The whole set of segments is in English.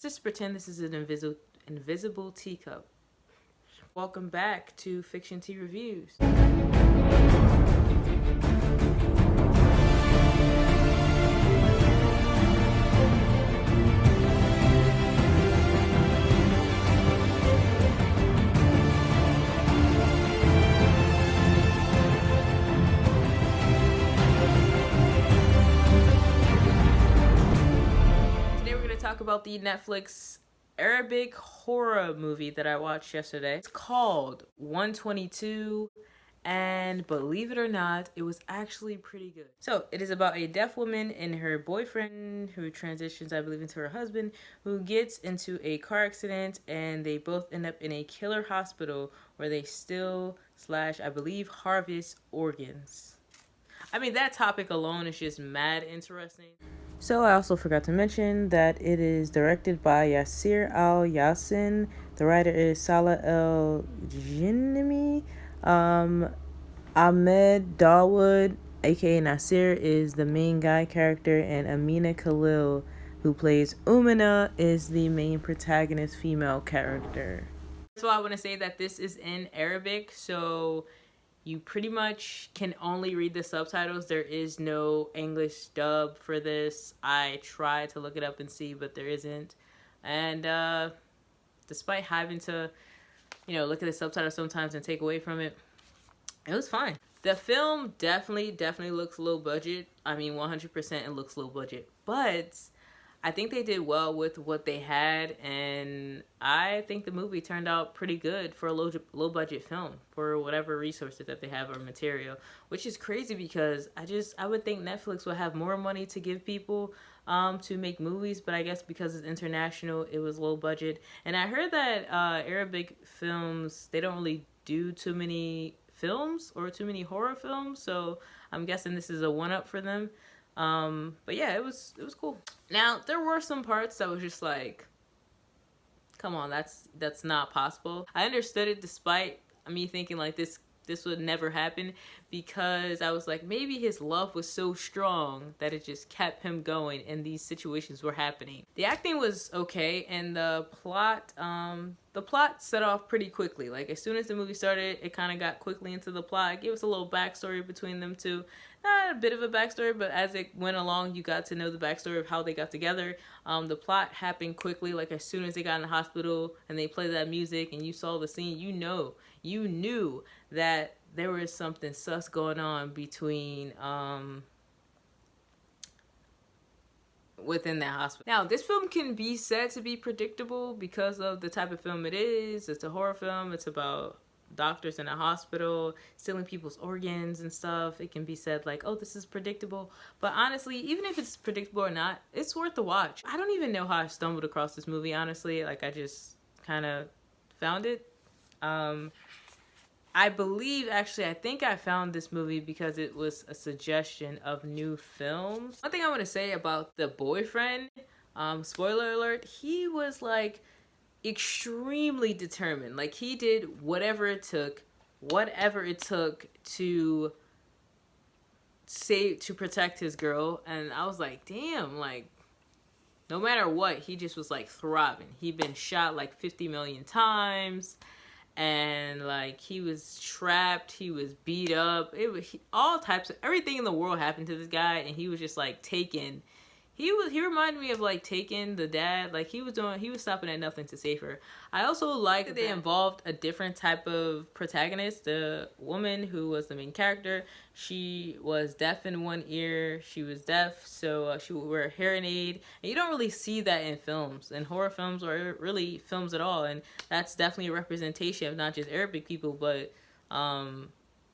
Just pretend this is an invisible teacup. Welcome back to Fiction Tea Reviews. Talk about the Netflix Arabic horror movie that I watched yesterday. It's called 122, and believe it or not, it was actually pretty good. So it is about a deaf woman and her boyfriend who transitions, I believe, into her husband, who gets into a car accident, and they both end up in a killer hospital where they still / I believe harvest organs. I mean, that topic alone is just mad interesting. So I also forgot to mention that it is directed by Yasir Al-Yasir. The writer is Salah El-Jinmi. Ahmed Dawood, aka Nasir, is the main guy character, and Amina Khalil, who plays Umina, is the main protagonist female character. So I want to say that this is in Arabic, so you pretty much can only read the subtitles. There is no English dub for this. I tried to look it up and see, but there isn't. And despite having to, look at the subtitles sometimes and take away from it, it was fine. The film definitely looks low budget. I mean, 100% it looks low budget. But I think they did well with what they had, and I think the movie turned out pretty good for a low budget film, for whatever resources that they have or material, which is crazy because I would think Netflix would have more money to give people to make movies, but I guess because it's international, it was low budget. And I heard that Arabic films, they don't really do too many films or too many horror films, so I'm guessing this is a one-up for them. But yeah, it was cool. Now, there were some parts that was just like, come on, that's not possible. I understood it despite me thinking like this would never happen, because I was like, maybe his love was so strong that it just kept him going and these situations were happening. The acting was okay, and the plot set off pretty quickly. Like, as soon as the movie started, it kind of got quickly into the plot. It gave us a little backstory between them two. Not a bit of a backstory, but as it went along, you got to know the backstory of how they got together. The plot happened quickly. Like, as soon as they got in the hospital and they played that music and you saw the scene, you knew that there was something sus going on between within that hospital. Now, this film can be said to be predictable because of the type of film it is. It's a horror film. It's about doctors in a hospital stealing people's organs and stuff. It can be said like, oh, this is predictable. But honestly, even if it's predictable or not, it's worth the watch. I don't even know how I stumbled across this movie, honestly. Like, I just kind of found it. I think I found this movie because it was a suggestion of new films. One thing I want to say about the boyfriend, spoiler alert, he was like extremely determined. Like, he did whatever it took to protect his girl. And I was like, damn, like, no matter what, he just was like throbbing. He'd been shot like 50 million times. And like, he was trapped, he was beat up, all types of everything in the world happened to this guy, and he was just like taken. He reminded me of like Taken, the dad. Like, he was stopping at nothing to save her. I also like that they involved a different type of protagonist. The woman who was the main character, she was deaf in one ear. She was deaf, so she would wear a hearing aid. And you don't really see that in films, in horror films, or really films at all. And that's definitely a representation of not just Arabic people, but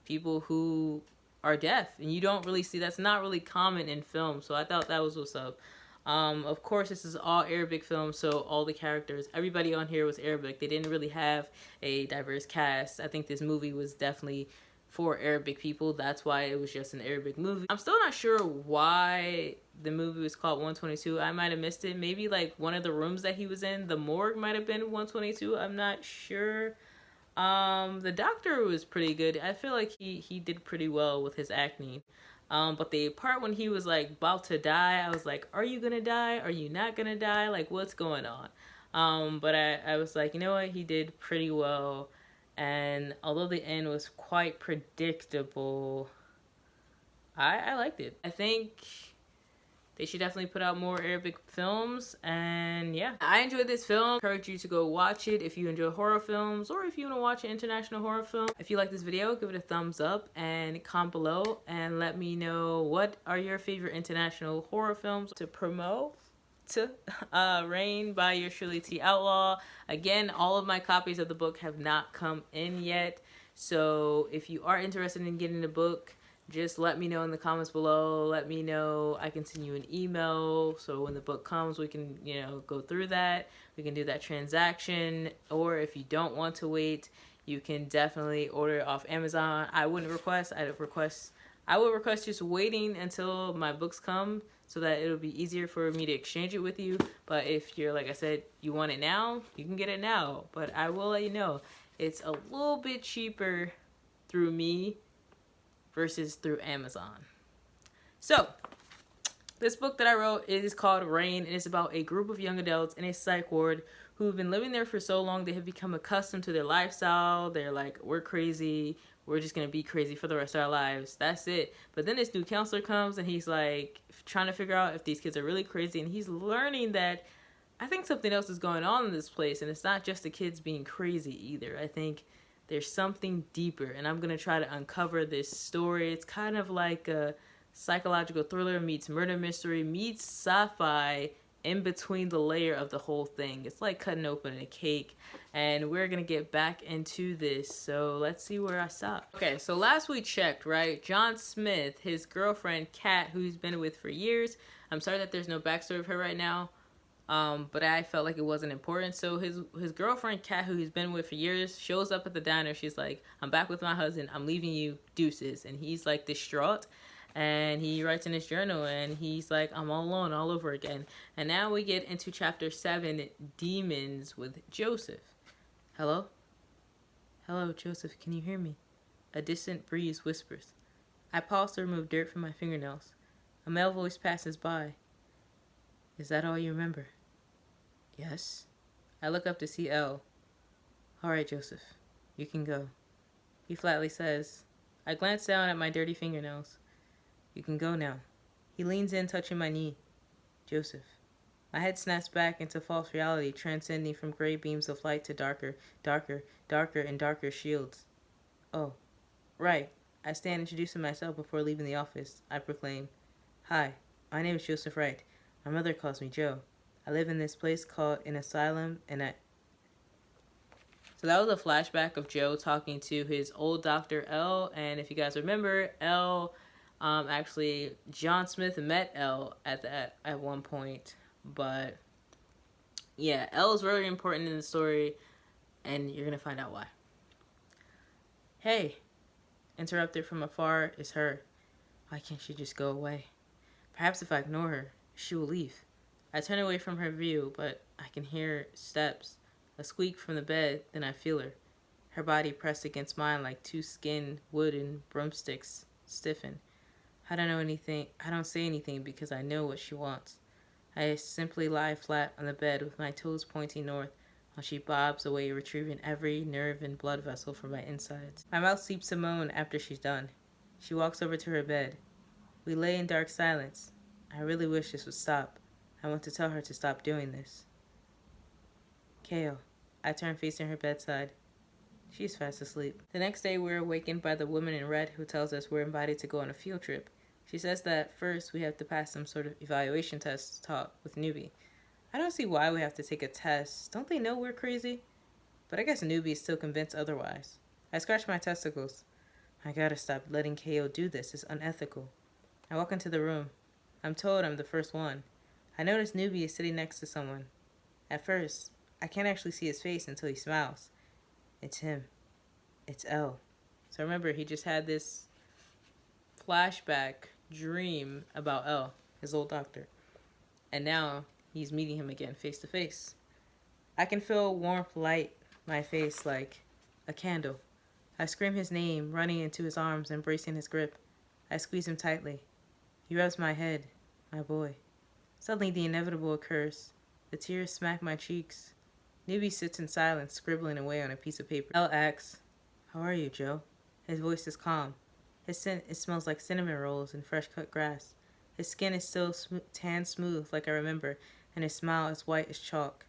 people who are deaf, and you don't really see that's not really common in film. So I thought that was what's up. Of course, this is all Arabic film, so all the characters, everybody on here was Arabic. They didn't really have a diverse cast. I think this movie was definitely for Arabic people. That's why it was just an Arabic movie. I'm still not sure why the movie was called 122. I might have missed it. Maybe like one of the rooms that he was in, the morgue, might have been 122. I'm not sure. The doctor was pretty good. I feel like he did pretty well with his acting. But the part when he was like about to die, I was like, are you gonna die? Are you not gonna die? Like, what's going on? But I was like, you know what? He did pretty well. And although the end was quite predictable, I liked it. I think they should definitely put out more Arabic films. And yeah, I enjoyed this film. I encourage you to go watch it if you enjoy horror films, or if you want to watch an international horror film. If you like this video, give it a thumbs up and comment below and let me know what are your favorite international horror films to promote. To Rain by Yours Truly T Outlaw. Again, all of my copies of the book have not come in yet, so if you are interested in getting the book, just let me know in the comments below. Let me know. I can send you an email, so when the book comes, we can, you know, go through that. We can do that transaction. Or if you don't want to wait, you can definitely order it off Amazon. I would request just waiting until my books come, so that it'll be easier for me to exchange it with you. But if you're, like I said, you want it now, you can get it now. But I will let you know, it's a little bit cheaper through me versus through Amazon. So, this book that I wrote is called Rain, and it's about a group of young adults in a psych ward who've been living there for so long they have become accustomed to their lifestyle. They're like, we're crazy. We're just going to be crazy for the rest of our lives. That's it. But then this new counselor comes, and he's like trying to figure out if these kids are really crazy, and he's learning that I think something else is going on in this place, and it's not just the kids being crazy either. I think there's something deeper, and I'm going to try to uncover this story. It's kind of like a psychological thriller meets murder mystery meets sci-fi in between the layer of the whole thing. It's like cutting open a cake, and we're going to get back into this. So let's see where I stop. Okay, so last we checked, right, John Smith, his girlfriend Kat, who he's been with for years. I'm sorry that there's no backstory of her right now. But I felt like it wasn't important. So his girlfriend Kat, who he's been with for years, shows up at the diner. She's like, I'm back with my husband. I'm leaving you, deuces. And he's like distraught. And he writes in his journal, and he's like, I'm all alone all over again. And now we get into chapter 7, Demons, with Joseph. Hello? Hello, Joseph, can you hear me? A distant breeze whispers. I pause to remove dirt from my fingernails. A male voice passes by. Is that all you remember? Yes. I look up to see L. All right, Joseph, you can go. He flatly says. I glance down at my dirty fingernails. You can go now. He leans in, touching my knee. Joseph. My head snaps back into false reality, transcending from gray beams of light to darker, and darker shields. Oh, right. I stand introducing myself before leaving the office. I proclaim, Hi, my name is Joseph Wright. My mother calls me Joe. I live in this place called an asylum, and So that was a flashback of Joe talking to his old doctor, L. And if you guys remember, L... actually, John Smith met L at one point, but yeah, L is very important in the story, and you're gonna find out why. Hey, interrupted from afar is her. Why can't she just go away? Perhaps if I ignore her, she will leave. I turn away from her view, but I can hear steps, a squeak from the bed, then I feel her. Her body pressed against mine like two skinned wooden broomsticks stiffen. I don't say anything because I know what she wants. I simply lie flat on the bed with my toes pointing north while she bobs away, retrieving every nerve and blood vessel from my insides. My mouth seeps a moan after she's done. She walks over to her bed. We lay in dark silence. I really wish this would stop. I want to tell her to stop doing this. Kale. I turn facing her bedside. She's fast asleep. The next day, we're awakened by the woman in red who tells us we're invited to go on a field trip. She says that first we have to pass some sort of evaluation test taught with Newbie. I don't see why we have to take a test. Don't they know we're crazy? But I guess Newbie is still convinced otherwise. I scratch my testicles. I gotta stop letting KO do this. It's unethical. I walk into the room. I'm told I'm the first one. I notice Newbie is sitting next to someone. At first, I can't actually see his face until he smiles. It's him. It's L. So remember, he just had this flashback dream about L, his old doctor. And now he's meeting him again face to face. I can feel warmth light my face like a candle. I scream his name, running into his arms, embracing his grip. I squeeze him tightly. He rubs my head. My boy. Suddenly the inevitable occurs. The tears smack my cheeks. Newbie sits in silence, scribbling away on a piece of paper. L asks, "How are you, Joe?" His voice is calm. It smells like cinnamon rolls and fresh cut grass. His skin is still tan smooth like I remember, and his smile is white as chalk.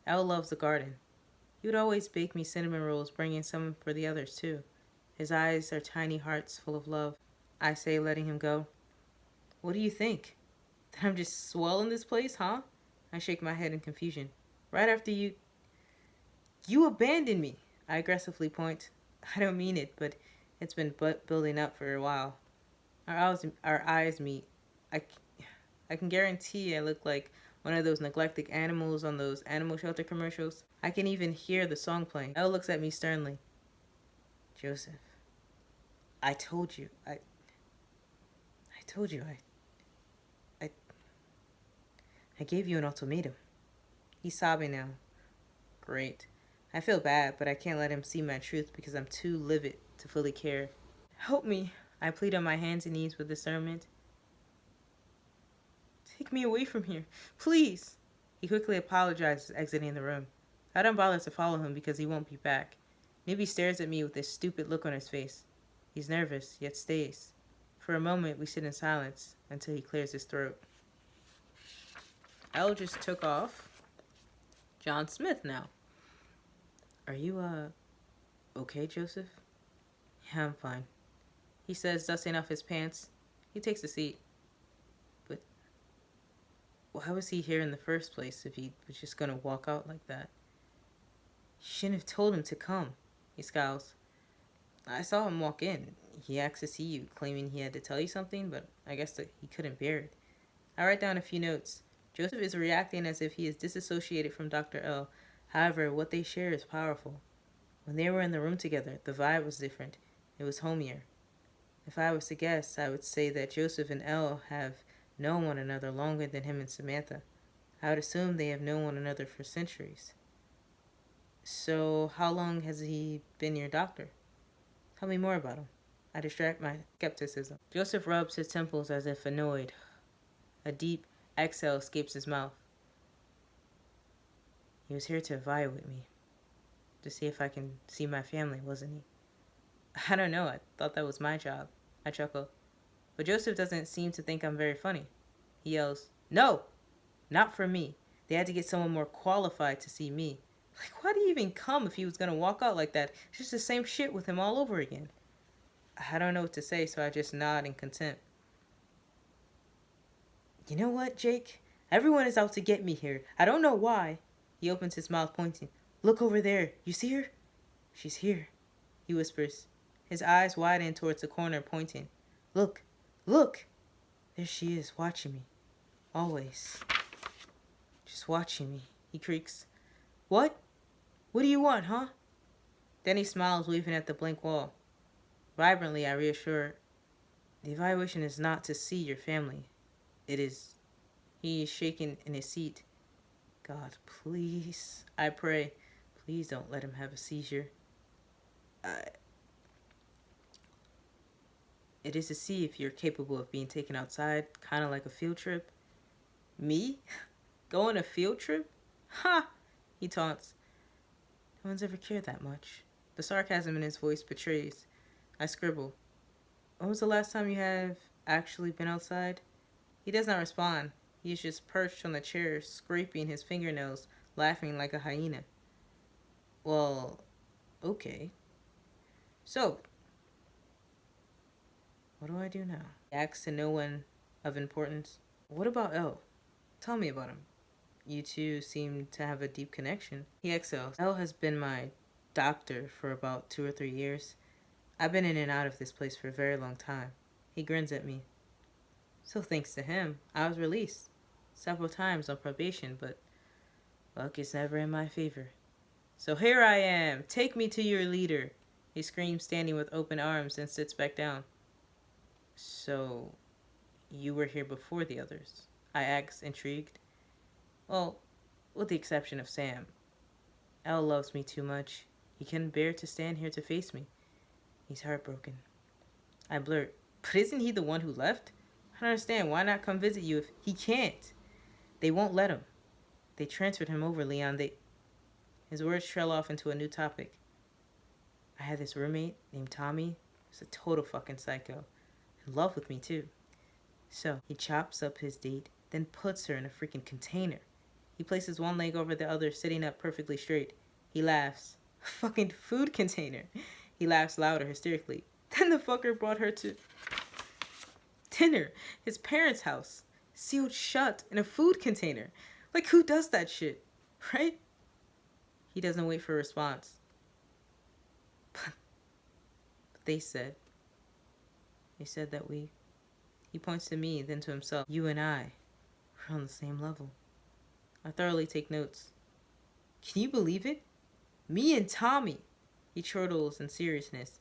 L loves the garden. He would always bake me cinnamon rolls, bringing some for the others too. His eyes are tiny hearts full of love. I say, letting him go, "What do you think? That I'm just swelling this place, huh?" I shake my head in confusion. "Right after you abandoned me," I aggressively point. I don't mean it, but it's been building up for a while. Our eyes meet. I, I can guarantee I look like one of those neglected animals on those animal shelter commercials. I can even hear the song playing. Elle looks at me sternly. "Joseph, I told you. I told you. I, I gave you an ultimatum." He's sobbing now. Great. I feel bad, but I can't let him see my truth because I'm too livid to fully care. "Help me," I plead on my hands and knees with discernment. "Take me away from here, please." He quickly apologizes, exiting the room. I don't bother to follow him because he won't be back. Newbie stares at me with this stupid look on his face. He's nervous, yet stays. For a moment, we sit in silence until he clears his throat. Elle just took off. John Smith now. "Are you, okay, Joseph?" "Yeah, I'm fine," he says, dusting off his pants. He takes a seat. "But why was he here in the first place if he was just gonna walk out like that?" "You shouldn't have told him to come," he scowls. "I saw him walk in. He asked to see you, claiming he had to tell you something, but I guess that he couldn't bear it." I write down a few notes. Joseph is reacting as if he is disassociated from Dr. L. However, what they share is powerful. When they were in the room together, the vibe was different. It was homier. If I was to guess, I would say that Joseph and Elle have known one another longer than him and Samantha. I would assume they have known one another for centuries. "So, how long has he been your doctor? Tell me more about him." I distract my skepticism. Joseph rubs his temples as if annoyed. A deep exhale escapes his mouth. "He was here to evaluate me, to see if I can see my family, wasn't he?" "I don't know. I thought that was my job." I chuckle. But Joseph doesn't seem to think I'm very funny. He yells, "No! Not for me. They had to get someone more qualified to see me." Like, why'd he even come if he was gonna walk out like that? It's just the same shit with him all over again. I don't know what to say, so I just nod in contempt. "You know what, Jake? Everyone is out to get me here. I don't know why." He opens his mouth, pointing. "Look over there. You see her?" "She's here," he whispers. His eyes widen towards the corner, pointing. "Look! Look! There she is, watching me. Always. Just watching me," he creaks. "What? What do you want, huh?" Then he smiles, waving at the blank wall. Vibrantly, I reassure, "The evaluation is not to see your family. It is..." He is shaking in his seat. "God, please," I pray, "please don't let him have a seizure. It is to see if you're capable of being taken outside, kind of like a field trip." "Me? Go on a field trip? Ha!" he taunts. No one's ever cared that much. The sarcasm in his voice betrays. I scribble. "When was the last time you have actually been outside?" He does not respond. He is just perched on the chair, scraping his fingernails, laughing like a hyena. "Well, okay. So, what do I do now?" He asks to no one of importance. "What about Elle? Tell me about him. You two seem to have a deep connection." He exhales. "Elle has been my doctor for about 2 or 3 years. I've been in and out of this place for a very long time." He grins at me. "So thanks to him, I was released. Several times on probation, but luck is never in my favor. So here I am. Take me to your leader." He screams, standing with open arms, and sits back down. "So, you were here before the others?" I ask, intrigued. "Well, with the exception of Sam. Elle loves me too much. He couldn't bear to stand here to face me. He's heartbroken." I blurt, But isn't he the one who left? I don't understand. Why not come visit you if he can't? They won't let him. They transferred him over, Leon. His words trail off into a new topic. I had this roommate named Tommy. He's a total fucking psycho. In love with me, too. So, he chops up his date, then puts her in a freaking container. He places one leg over the other, sitting up perfectly straight. He laughs. A fucking food container. He laughs louder, hysterically. Then the fucker brought her to dinner, his parents' house, sealed shut in a food container. Like, who does that shit? Right? He doesn't wait for a response. But they said that he points to me, then to himself. You and I, we're on the same level. I thoroughly take notes. Can you believe it? Me and Tommy. He chortles in seriousness.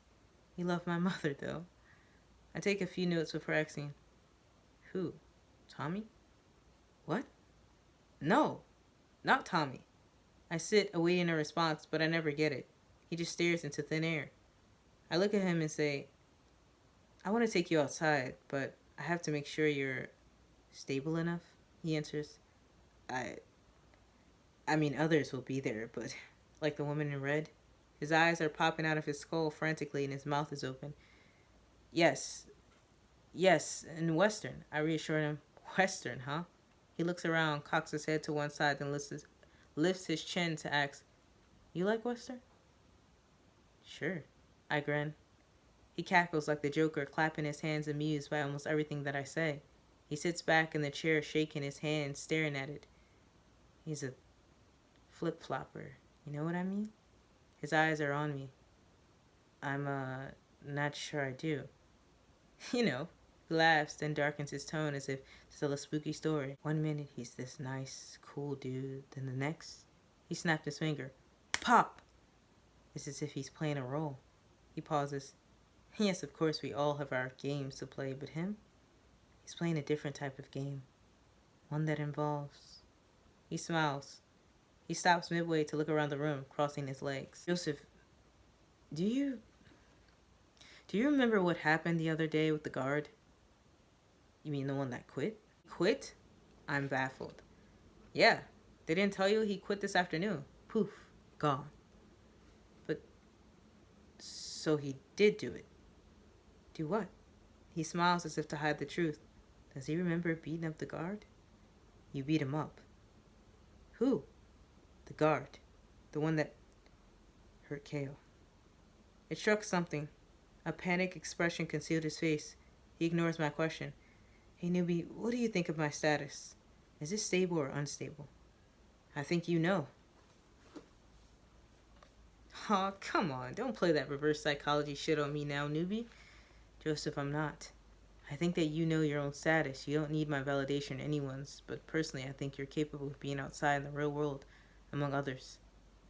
He loved my mother, though. I take a few notes before asking, who? Tommy? What? No, not Tommy. I sit awaiting a response, but I never get it. He just stares into thin air. I look at him and say, I want to take you outside, but I have to make sure you're stable enough. He answers, I mean, others will be there, but like the woman in red. His eyes are popping out of his skull frantically and his mouth is open. Yes, in Western, I reassure him. Western, huh? He looks around, cocks his head to one side, then lifts his chin to ask, you like Western? Sure, I grin. He cackles like the Joker, clapping his hands amused by almost everything that I say. He sits back in the chair, shaking his hand, staring at it. He's a flip-flopper, you know what I mean? His eyes are on me. I'm, not sure I do. You know, he laughs, then darkens his tone as if to tell a spooky story. One minute he's this nice, cool dude, then the next, he snapped his finger. Pop! It's as if he's playing a role. He pauses. Yes, of course we all have our games to play, but him? He's playing a different type of game. One that involves... He smiles. He stops midway to look around the room, crossing his legs. Joseph, do you remember what happened the other day with the guard? You mean the one that quit? Quit? I'm baffled. Yeah, they didn't tell you he quit this afternoon. Poof, gone. But, so he did do it. Do what? He smiles as if to hide the truth. Does he remember beating up the guard? You beat him up. Who? The guard. The one that hurt Kale. It struck something. A panic expression concealed his face. He ignores my question. Hey, Newbie, what do you think of my status? Is this stable or unstable? I think you know. Aw, come on. Don't play that reverse psychology shit on me now, Newbie. Joseph, I'm not. I think that you know your own status. You don't need my validation or anyone's, but personally I think you're capable of being outside in the real world, among others.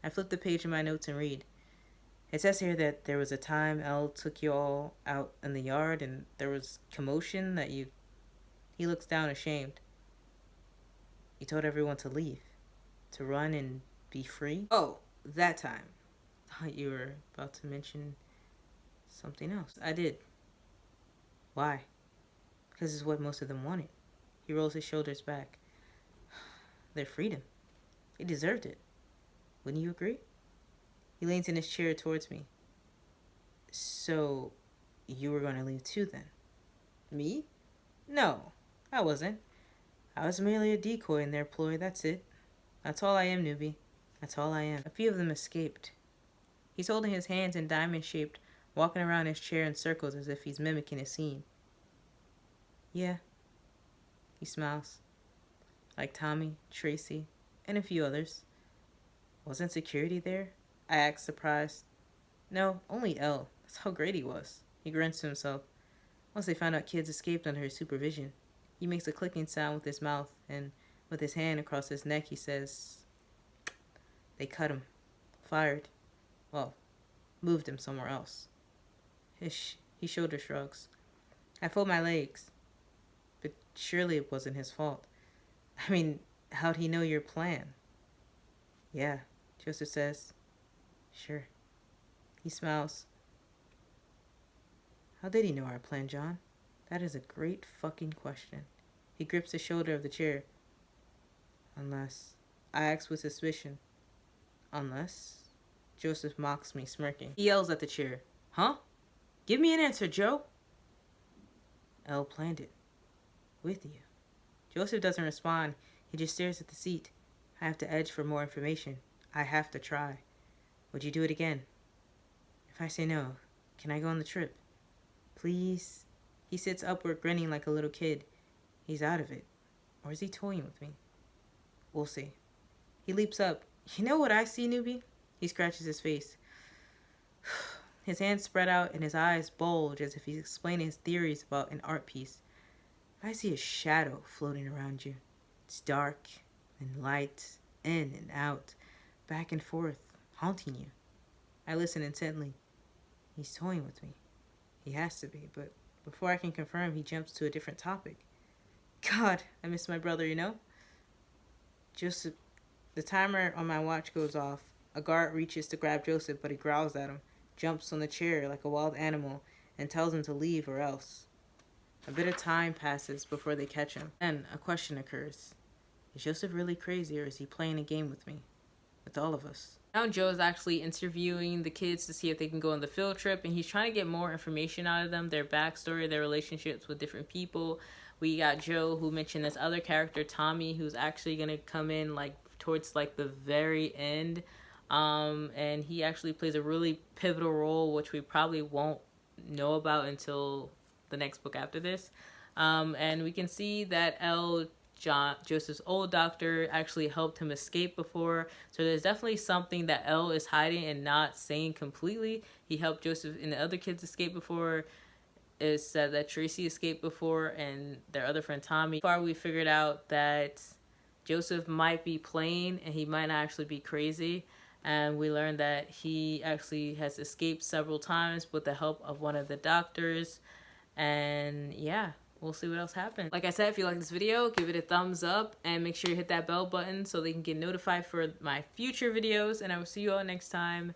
I flip the page in my notes and read. It says here that there was a time Elle took you all out in the yard and there was commotion that you... He looks down ashamed. You told everyone to leave, to run and be free? Oh, that time. Thought you were about to mention something else. I did. Why? Because it's what most of them wanted. He rolls his shoulders back. Their freedom. They deserved it. Wouldn't you agree? He leans in his chair towards me. So, you were going to leave too then? Me? No, I wasn't. I was merely a decoy in their ploy, that's it. That's all I am, Newbie. That's all I am. A few of them escaped. He's holding his hands in diamond-shaped, walking around his chair in circles as if he's mimicking a scene. Yeah. He smiles. Like Tommy, Tracy, and a few others. Wasn't security there? I asked, surprised. No, only Elle. That's how great he was. He grins to himself. Once they found out kids escaped under his supervision. He makes a clicking sound with his mouth, and with his hand across his neck, he says, they cut him. Fired. Well, moved him somewhere else. He shoulder shrugs. I fold my legs. But surely it wasn't his fault. I mean, how'd he know your plan? Yeah, Joseph says. Sure. He smiles. How did he know our plan, John? That is a great fucking question. He grips the shoulder of the chair. Unless. I ask with suspicion. Unless. Joseph mocks me, smirking. He yells at the chair. Huh? Give me an answer, Joe. Elle planned it. With you. Joseph doesn't respond. He just stares at the seat. I have to edge for more information. I have to try. Would you do it again? If I say no, can I go on the trip? Please? He sits upward, grinning like a little kid. He's out of it. Or is he toying with me? We'll see. He leaps up. You know what I see, Newbie? He scratches his face. His hands spread out and his eyes bulge as if he's explaining his theories about an art piece. I see a shadow floating around you. It's dark and light, in and out, back and forth, haunting you. I listen intently. He's toying with me. He has to be, but before I can confirm, he jumps to a different topic. God, I miss my brother, you know? Joseph, the timer on my watch goes off. A guard reaches to grab Joseph, but he growls at him, jumps on the chair like a wild animal, and tells him to leave or else. A bit of time passes before they catch him. Then a question occurs. Is Joseph really crazy, or is he playing a game with me? With all of us? Now Joe is actually interviewing the kids to see if they can go on the field trip, and he's trying to get more information out of them, their backstory, their relationships with different people. We got Joe, who mentioned this other character, Tommy, who's actually going to come in like towards like the very end. And he actually plays a really pivotal role, which we probably won't know about until the next book after this. And we can see that Joseph's old doctor actually helped him escape before. So there's definitely something that Elle is hiding and not saying completely. He helped Joseph and the other kids escape before. It's said that Tracy escaped before and their other friend Tommy. So far we figured out that Joseph might be playing and he might not actually be crazy. And we learned that he actually has escaped several times with the help of one of the doctors. And yeah, we'll see what else happens. Like I said, if you like this video, give it a thumbs up and make sure you hit that bell button so they can get notified for my future videos. And I will see you all next time.